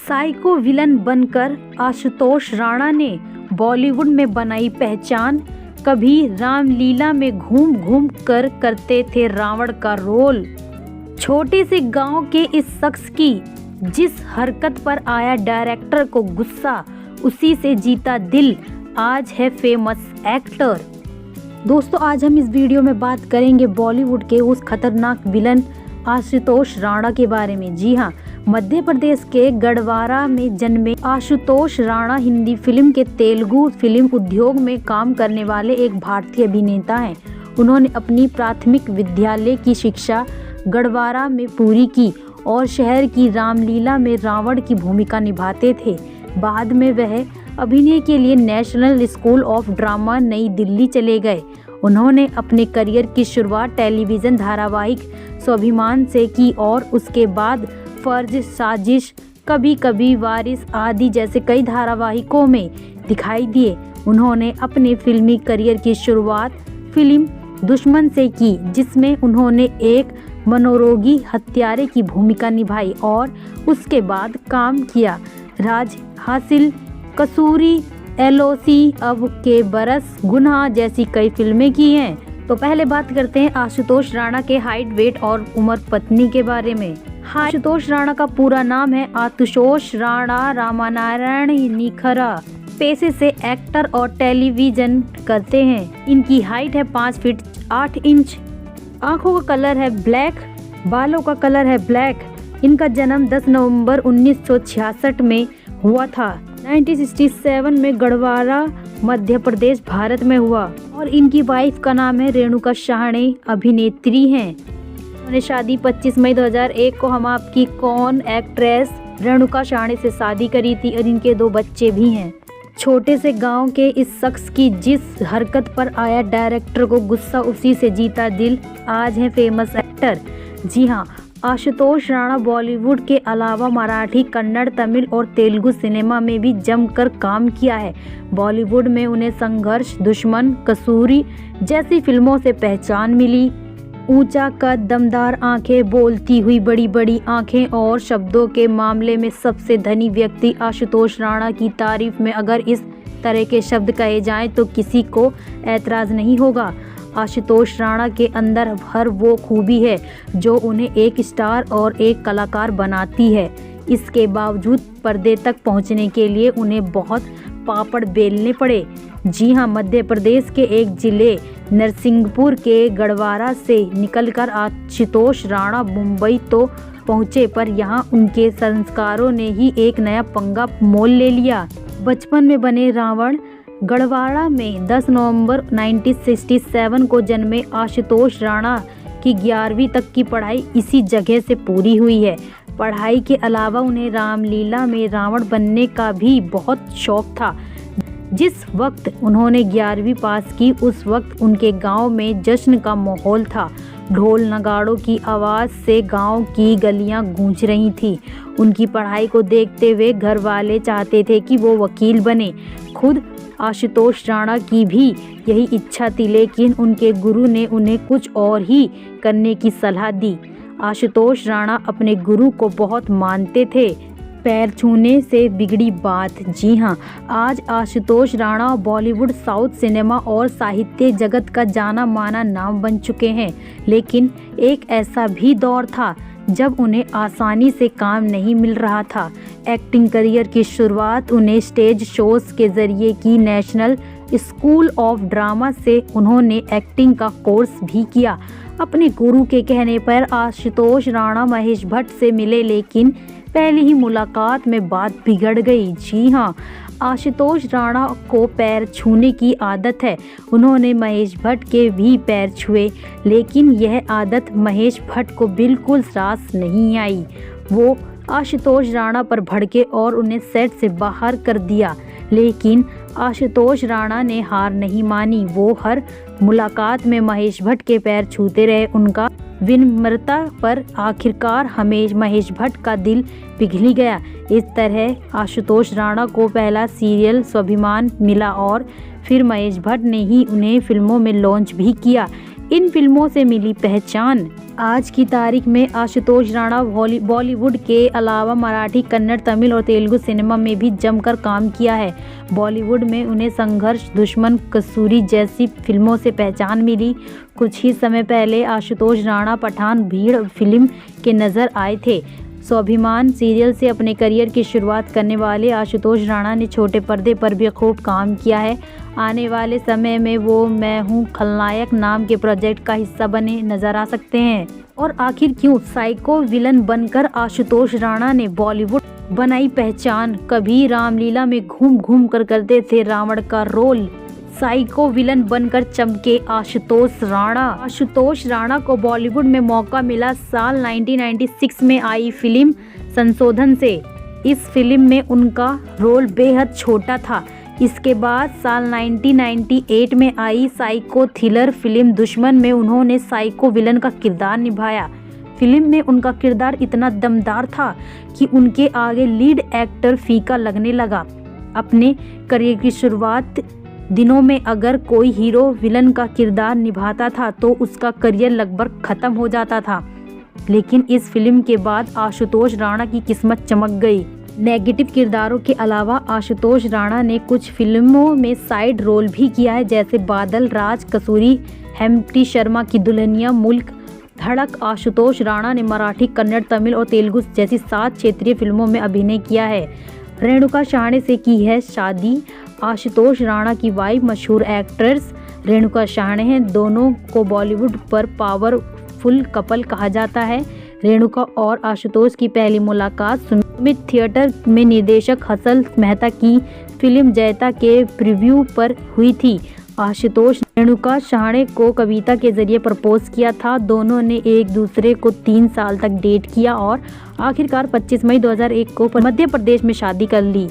Psycho villain बनकर आशुतोष राणा ने बॉलीवुड में बनाई पहचान। कभी रामलीला में घूम घूम कर करते थे रावण का रोल। छोटे से गांव के इस शख्स की जिस हरकत पर आया डायरेक्टर को गुस्सा, उसी से जीता दिल, आज है फेमस एक्टर। दोस्तों, आज हम इस वीडियो में बात करेंगे बॉलीवुड के उस खतरनाक विलन आशुतोष राणा के बारे में। जी हाँ, मध्य प्रदेश के गढ़वारा में जन्मे आशुतोष राणा हिंदी फिल्म के तेलुगु फिल्म उद्योग में काम करने वाले एक भारतीय अभिनेता हैं। उन्होंने अपनी प्राथमिक विद्यालय की शिक्षा गढ़वारा में पूरी की और शहर की रामलीला में रावण की भूमिका निभाते थे। बाद में वह अभिनय के लिए नेशनल स्कूल ऑफ ड्रामा नई दिल्ली चले गए। उन्होंने अपने करियर की शुरुआत टेलीविज़न धारावाहिक स्वाभिमान से की और उसके बाद फर्ज, साजिश, कभी कभी वारिस आदि जैसे कई धारावाहिकों में दिखाई दिए। उन्होंने अपने फिल्मी करियर की शुरुआत फिल्म दुश्मन से की, जिसमें उन्होंने एक मनोरोगी हत्यारे की भूमिका निभाई और उसके बाद काम किया राज हासिल, कसूरी, एलओसी, अब के बरस, गुनाह जैसी कई फिल्में की हैं। तो पहले बात करते हैं आशुतोष राणा के हाइट, वेट और उम्र पत्नी के बारे में। आशुतोष राणा का पूरा नाम है आशुतोष राणा रामानारायण निखरा। पेशे से एक्टर और टेलीविजन करते हैं। इनकी हाइट है 5 फीट 8 इंच। आंखों का कलर है ब्लैक, बालों का कलर है ब्लैक। इनका जन्म 10 नवंबर 1966 में हुआ था। 1967 में गढ़वारा मध्य प्रदेश भारत में हुआ और इनकी वाइफ का नाम है रेणुका साहनी, अभिनेत्री हैं। उन्होंने शादी 25 मई 2001 को हम आपकी कौन एक्ट्रेस रेणुका साहनी से शादी करी थी और इनके 2 बच्चे भी हैं। छोटे से गांव के इस शख्स की जिस हरकत पर आया डायरेक्टर को गुस्सा, उसी से जीता दिल, आज है फेमस एक्टर। जी हाँ, आशुतोष राणा बॉलीवुड के अलावा मराठी, कन्नड़, तमिल और तेलुगु सिनेमा में भी जमकर काम किया है। बॉलीवुड में उन्हें संघर्ष, दुश्मन, कसूरी जैसी फिल्मों से पहचान मिली। ऊंचा कद, दमदार आंखें, बोलती हुई बड़ी बड़ी आंखें और शब्दों के मामले में सबसे धनी व्यक्ति आशुतोष राणा की तारीफ में अगर इस तरह के शब्द कहे जाएं तो किसी को ऐतराज़ नहीं होगा। आशुतोष राणा के अंदर हर वो खूबी है जो उन्हें एक स्टार और एक कलाकार बनाती है। इसके बावजूद पर्दे तक पहुंचने के लिए उन्हें बहुत पापड़ बेलने पड़े। जी हां, मध्य प्रदेश के एक जिले नरसिंहपुर के गढ़वारा से निकलकर आशुतोष राणा मुंबई तो पहुंचे, पर यहां उनके संस्कारों ने ही एक नया पंगा मोल ले लिया। बचपन में बने रावण। गढ़वाड़ा में 10 नवंबर 1967 को जन्मे आशुतोष राणा की 11वीं तक की पढ़ाई इसी जगह से पूरी हुई है। पढ़ाई के अलावा उन्हें रामलीला में रावण बनने का भी बहुत शौक था। जिस वक्त उन्होंने 11वीं पास की, उस वक्त उनके गांव में जश्न का माहौल था। ढोल नगाड़ों की आवाज़ से गांव की गलियां गूंज रही थी। उनकी पढ़ाई को देखते हुए घर वाले चाहते थे कि वो वकील बने। खुद आशुतोष राणा की भी यही इच्छा थी, लेकिन उनके गुरु ने उन्हें कुछ और ही करने की सलाह दी। आशुतोष राणा अपने गुरु को बहुत मानते थे। पैर छूने से बिगड़ी बात। जी हाँ, आज आशुतोष राणा बॉलीवुड, साउथ सिनेमा और साहित्य जगत का जाना माना नाम बन चुके हैं। लेकिन एक ऐसा भी दौर था जब उन्हें आसानी से काम नहीं मिल रहा था। एक्टिंग करियर की शुरुआत उन्हें स्टेज शोज के जरिए की। नेशनल स्कूल ऑफ ड्रामा से उन्होंने एक्टिंग का कोर्स भी किया। अपने गुरु के कहने पर आशुतोष राणा महेश भट्ट से मिले, लेकिन पहली ही मुलाकात में बात बिगड़ गई। जी हाँ, आशुतोष राणा को पैर छूने की आदत है। उन्होंने महेश भट्ट के भी पैर छुए, लेकिन यह आदत महेश भट्ट को बिल्कुल रास नहीं आई। वो आशुतोष राणा पर भड़के और उन्हें सेट से बाहर कर दिया। लेकिन आशुतोष राणा ने हार नहीं मानी। वो हर मुलाकात में महेश भट्ट के पैर छूते रहे। उनका विनम्रता पर आखिरकार महेश भट्ट का दिल पिघल गया। इस तरह आशुतोष राणा को पहला सीरियल स्वाभिमान मिला और फिर महेश भट्ट ने ही उन्हें फिल्मों में लॉन्च भी किया। इन फिल्मों से मिली पहचान। आज की तारीख में आशुतोष राणा बॉलीवुड के अलावा मराठी, कन्नड़, तमिल और तेलुगु सिनेमा में भी जमकर काम किया है। बॉलीवुड में उन्हें संघर्ष, दुश्मन, कसूरी जैसी फिल्मों से पहचान मिली। कुछ ही समय पहले आशुतोष राणा पठान भीड़ फिल्म के नजर आए थे। स्वाभिमान सीरियल से अपने करियर की शुरुआत करने वाले आशुतोष राणा ने छोटे पर्दे पर भी खूब काम किया है। आने वाले समय में वो मैं हूँ खलनायक नाम के प्रोजेक्ट का हिस्सा बने नजर आ सकते हैं। और आखिर क्यों साइको विलन बनकर आशुतोष राणा ने बॉलीवुड बनाई पहचान। कभी रामलीला में घूम घूम कर करते थे रावण का रोल। साइको विलन बनकर चमके आशुतोष राणा। आशुतोष राणा को बॉलीवुड में मौका मिला साल 1996 में आई फिल्म संशोधन से। इस फिल्म में उनका रोल बेहद छोटा था। इसके बाद साल 1998 में आई साइको थ्रिलर फिल्म दुश्मन में उन्होंने साइको विलन का किरदार निभाया। फिल्म में उनका किरदार इतना दमदार था कि उनके आगे लीड एक्टर फीका लगने लगा। अपने करियर की शुरुआत दिनों में अगर कोई हीरो विलन का किरदार निभाता था तो उसका करियर लगभग खत्म हो जाता था, लेकिन इस फिल्म के बाद आशुतोष राणा की किस्मत चमक गई। नेगेटिव किरदारों के अलावा आशुतोष राणा ने कुछ फिल्मों में साइड रोल भी किया है, जैसे बादल राज, कसूरी, हेम्प्टी शर्मा की दुल्हनिया, मुल्क, धड़क। आशुतोष राणा ने मराठी, कन्नड़, तमिल और तेलुगु जैसी 7 क्षेत्रीय फिल्मों में अभिनय किया है। रेणुका शहाणे से की है शादी। आशुतोष राणा की वाइफ मशहूर एक्ट्रेस रेणुका शहाणे हैं। दोनों को बॉलीवुड पर पावरफुल कपल कहा जाता है। रेणुका और आशुतोष की पहली मुलाकात सुमित थिएटर में निर्देशक हसल मेहता की फिल्म जयता के प्रीव्यू पर हुई थी। आशुतोष ने रेणुका शहाणे को कविता के जरिए प्रपोज किया था। दोनों ने एक दूसरे को 3 साल तक डेट किया और आखिरकार 25 मई 2001 को मध्य प्रदेश में शादी कर ली।